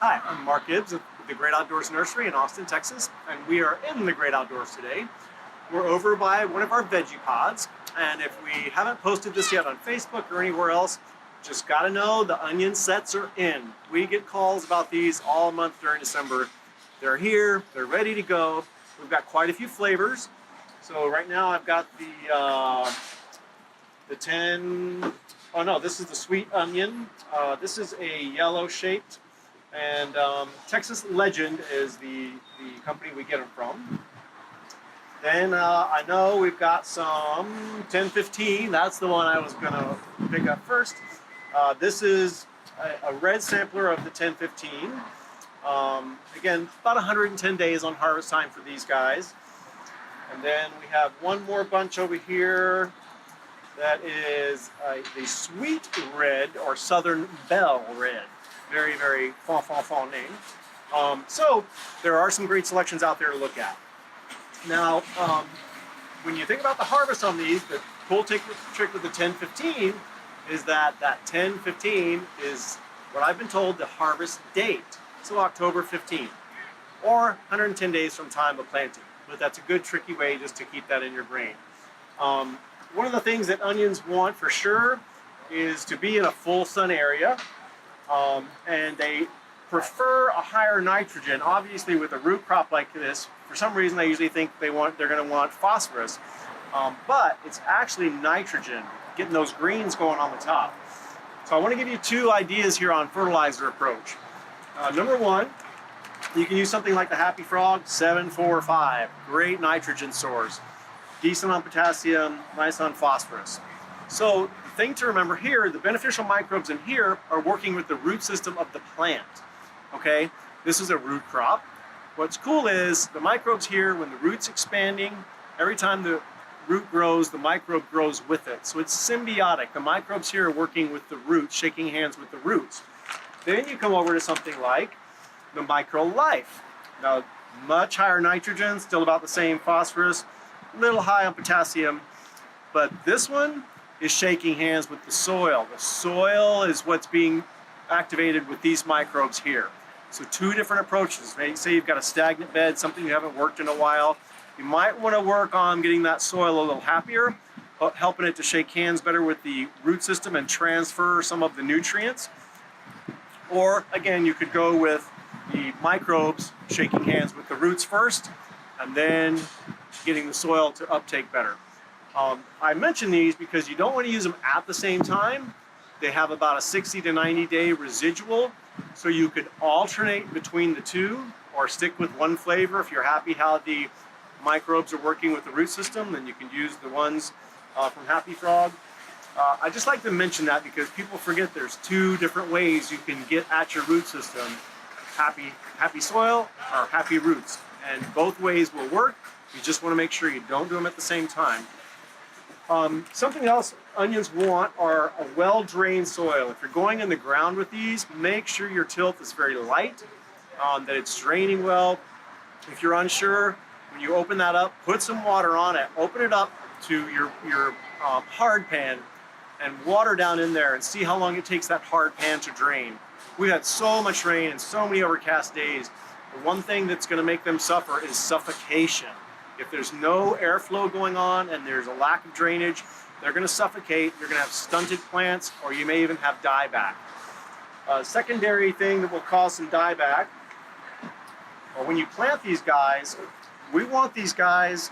Hi, I'm Mark Gibbs of the Great Outdoors Nursery in Austin, Texas, and we are in the Great Outdoors today. We're over by one of our veggie pods, and if we haven't posted this yet on Facebook or anywhere else, just gotta know the onion sets are in. We get calls about these all month during December. They're here, they're ready to go. We've got quite a few flavors. So right now I've got the 10, oh no, this is the sweet onion. This is a yellow shaped, and Texas Legend is the company we get them from. Then I know we've got some 1015. That's the one I was gonna pick up first. This is a red sampler of the 1015. Again, about 110 days on harvest time for these guys. And then we have one more bunch over here that is the sweet red or Southern Belle red. Very, very fun name. So there are some great selections out there to look at. Now, when you think about the harvest on these, the cool trick with the 1015 is that 1015 is what I've been told the harvest date. So October 15th, or 110 days from time of planting. But that's a good tricky way just to keep that in your brain. One of the things that onions want for sure is to be in a full sun area, and they prefer a higher nitrogen. Obviously, with a root crop like this, for some reason I usually think they're going to want phosphorus, but it's actually nitrogen, getting those greens going on the top. So I want to give you two ideas here on fertilizer approach. Number one, you can use something like the Happy Frog 745, great nitrogen source, decent on potassium, nice on phosphorus. So the thing to remember here, the beneficial microbes in here are working with the root system of the plant. Okay, this is a root crop. What's cool is the microbes here, when the root's expanding, every time the root grows, the microbe grows with it. So it's symbiotic. The microbes here are working with the roots, shaking hands with the roots. Then you come over to something like the Micro Life. Now, much higher nitrogen, still about the same phosphorus, a little high on potassium, but this one is shaking hands with the soil. The soil is what's being activated with these microbes here. So two different approaches. Maybe say you've got a stagnant bed, something you haven't worked in a while. You might want to work on getting that soil a little happier, helping it to shake hands better with the root system and transfer some of the nutrients. Or again, you could go with the microbes shaking hands with the roots first, and then getting the soil to uptake better. I mention these because you don't want to use them at the same time. They have about a 60 to 90 day residual, so you could alternate between the two or stick with one flavor. If you're happy how the microbes are working with the root system, then you can use the ones from Happy Frog. I just like to mention that because people forget there's two different ways you can get at your root system, happy soil or happy roots, and both ways will work. You just want to make sure you don't do them at the same time. Something else onions want are a well-drained soil. If you're going in the ground with these, make sure your tilth is very light, that it's draining well. If you're unsure, when you open that up, put some water on it. Open it up to your hard pan and water down in there and see how long it takes that hard pan to drain. We've had so much rain and so many overcast days. The one thing that's going to make them suffer is suffocation. If there's no airflow going on and there's a lack of drainage, they're going to suffocate. You're going to have stunted plants, or you may even have dieback. A secondary thing that will cause some dieback, or when you plant these guys, we want these guys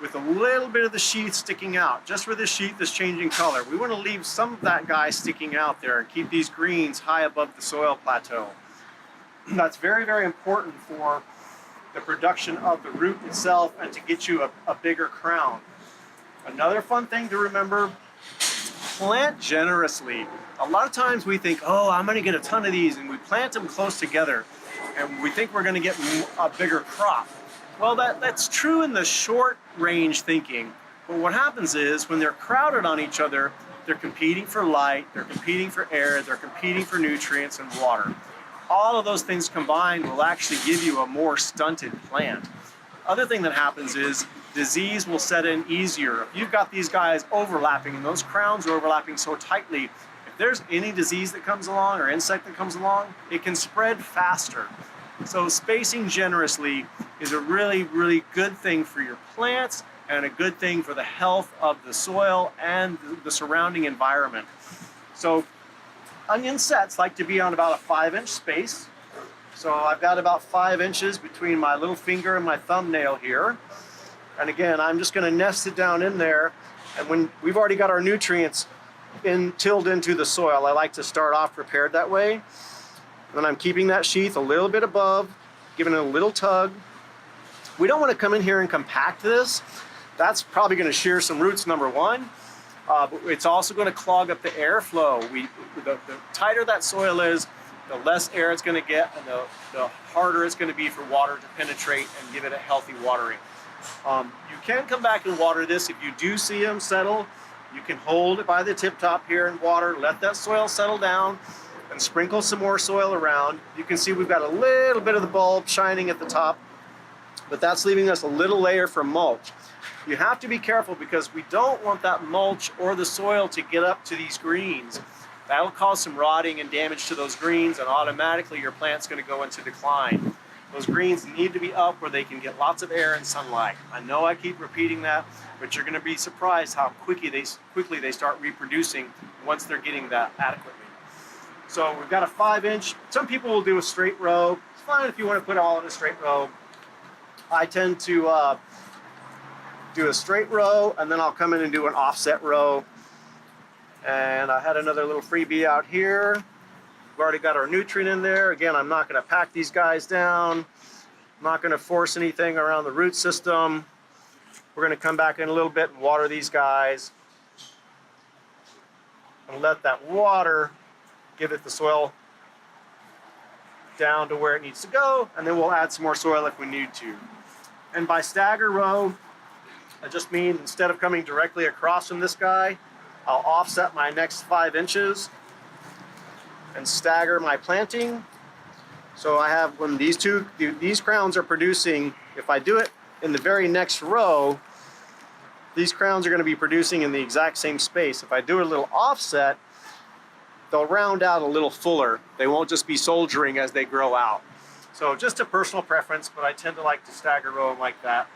with a little bit of the sheath sticking out, just where this sheath is changing color. We want to leave some of that guy sticking out there and keep these greens high above the soil plateau. That's very, very important for the production of the root itself and to get you a bigger crown. Another fun thing to remember, plant generously. A lot of times we think, oh, I'm going to get a ton of these, and we plant them close together and we think we're going to get a bigger crop. Well, that's true in the short range thinking, but what happens is when they're crowded on each other, they're competing for light, they're competing for air, they're competing for nutrients and water. All of those things combined will actually give you a more stunted plant. Other thing that happens is disease will set in easier. If you've got these guys overlapping and those crowns are overlapping so tightly, if there's any disease that comes along or insect that comes along, it can spread faster. So spacing generously is a really, really good thing for your plants and a good thing for the health of the soil and the surrounding environment. So onion sets like to be on about a 5-inch space. So I've got about 5 inches between my little finger and my thumbnail here. And again, I'm just going to nest it down in there. And when we've already got our nutrients tilled into the soil, I like to start off prepared that way. Then I'm keeping that sheath a little bit above, giving it a little tug. We don't want to come in here and compact this. That's probably going to shear some roots, number one. But it's also going to clog up the airflow. The tighter that soil is, the less air it's going to get, and the harder it's going to be for water to penetrate and give it a healthy watering. You can come back and water this if you do see them settle. You can hold it by the tip top here and water, let that soil settle down, and sprinkle some more soil around. You can see we've got a little bit of the bulb shining at the top, but that's leaving us a little layer for mulch. You have to be careful because we don't want that mulch or the soil to get up to these greens. That'll cause some rotting and damage to those greens, and automatically your plant's going to go into decline. Those greens need to be up where they can get lots of air and sunlight. I know I keep repeating that, but you're going to be surprised how quickly they start reproducing once they're getting that adequately. So we've got a 5-inch. Some people will do a straight row. It's fine if you want to put it all in a straight row. I tend to do a straight row, and then I'll come in and do an offset row. And I had another little freebie out here. We've already got our nutrient in there. Again, I'm not going to pack these guys down. I'm not going to force anything around the root system. We're going to come back in a little bit and water these guys. And let that water give it the soil down to where it needs to go, and then we'll add some more soil if we need to. And by stagger row, I just mean instead of coming directly across from this guy, I'll offset my next 5 inches and stagger my planting. So I have, when these crowns are producing, if I do it in the very next row, these crowns are going to be producing in the exact same space. If I do a little offset, they'll round out a little fuller. They won't just be soldiering as they grow out. So just a personal preference, but I tend to like to stagger row them like that.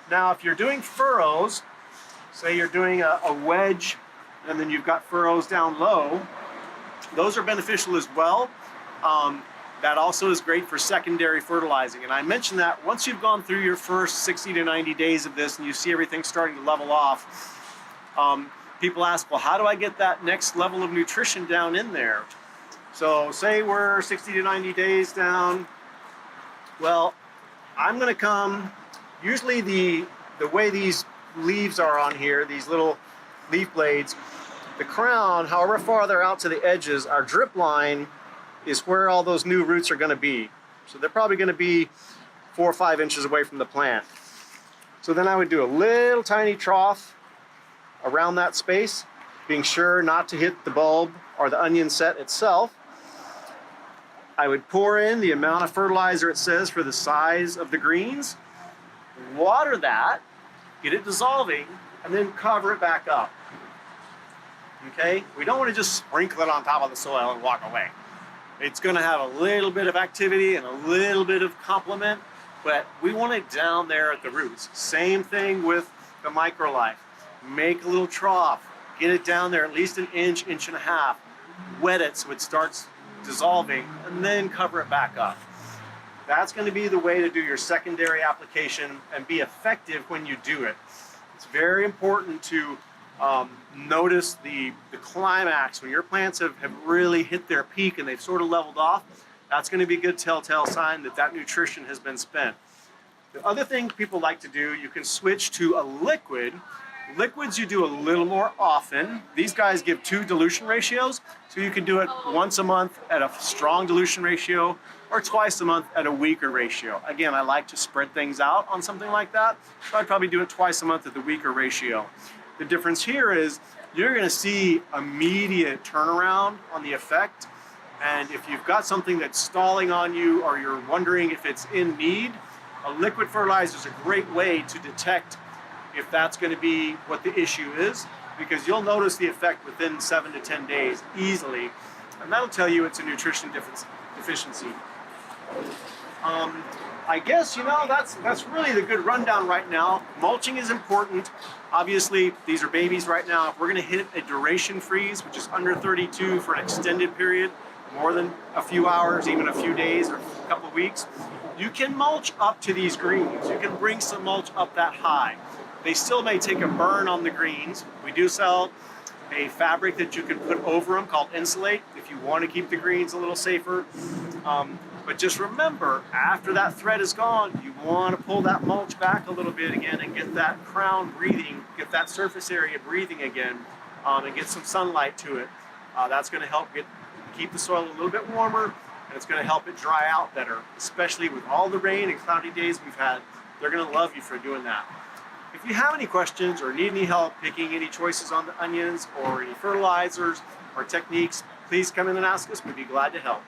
Now, if you're doing furrows, say you're doing a wedge, and then you've got furrows down low, those are beneficial as well. That also is great for secondary fertilizing. And I mentioned that once you've gone through your first 60 to 90 days of this and you see everything starting to level off, people ask, well, how do I get that next level of nutrition down in there? So say we're 60 to 90 days down. Well, I'm going to come, usually the way these leaves are on here, these little leaf blades, the crown, however far they're out to the edges, our drip line is where all those new roots are going to be. So they're probably going to be 4 or 5 inches away from the plant. So then I would do a little tiny trough around that space, being sure not to hit the bulb or the onion set itself. I would pour in the amount of fertilizer it says for the size of the greens, water that, get it dissolving, and then cover it back up. Okay? We don't want to just sprinkle it on top of the soil and walk away. It's going to have a little bit of activity and a little bit of complement, but we want it down there at the roots. Same thing with the microlife. Make a little trough, get it down there at least an inch, inch and a half, wet it so it starts dissolving, and then cover it back up. That's going to be the way to do your secondary application and be effective when you do it. It's very important to notice the climax when your plants have really hit their peak and they've sort of leveled off. That's going to be a good telltale sign that that nutrition has been spent. The other thing people like to do, you can switch to a liquid. Liquids you do a little more often. These guys give 2 dilution ratios, so you can do it once a month at a strong dilution ratio or twice a month at a weaker ratio. Again, I like to spread things out on something like that, so I'd probably do it twice a month at the weaker ratio. The difference here is you're going to see immediate turnaround on the effect, and if you've got something that's stalling on you or you're wondering if it's in need, a liquid fertilizer is a great way to detect if that's going to be what the issue is. because you'll notice the effect within 7 to 10 days easily, and that'll tell you it's a nutrition deficiency. I guess, that's really the good rundown right now. Mulching is important. Obviously, these are babies right now. If we're going to hit a duration freeze, which is under 32 for an extended period, more than a few hours, even a few days or a couple of weeks, you can mulch up to these greens. You can bring some mulch up that high. They still may take a burn on the greens. We do sell a fabric that you can put over them called insulate if you want to keep the greens a little safer. But just remember, after that thread is gone, you want to pull that mulch back a little bit again and get that crown breathing, get that surface area breathing again, and get some sunlight to it. That's going to help keep the soil a little bit warmer, and it's going to help it dry out better, especially with all the rain and cloudy days we've had. They're going to love you for doing that. If you have any questions or need any help picking any choices on the onions or any fertilizers or techniques, please come in and ask us. We'd be glad to help.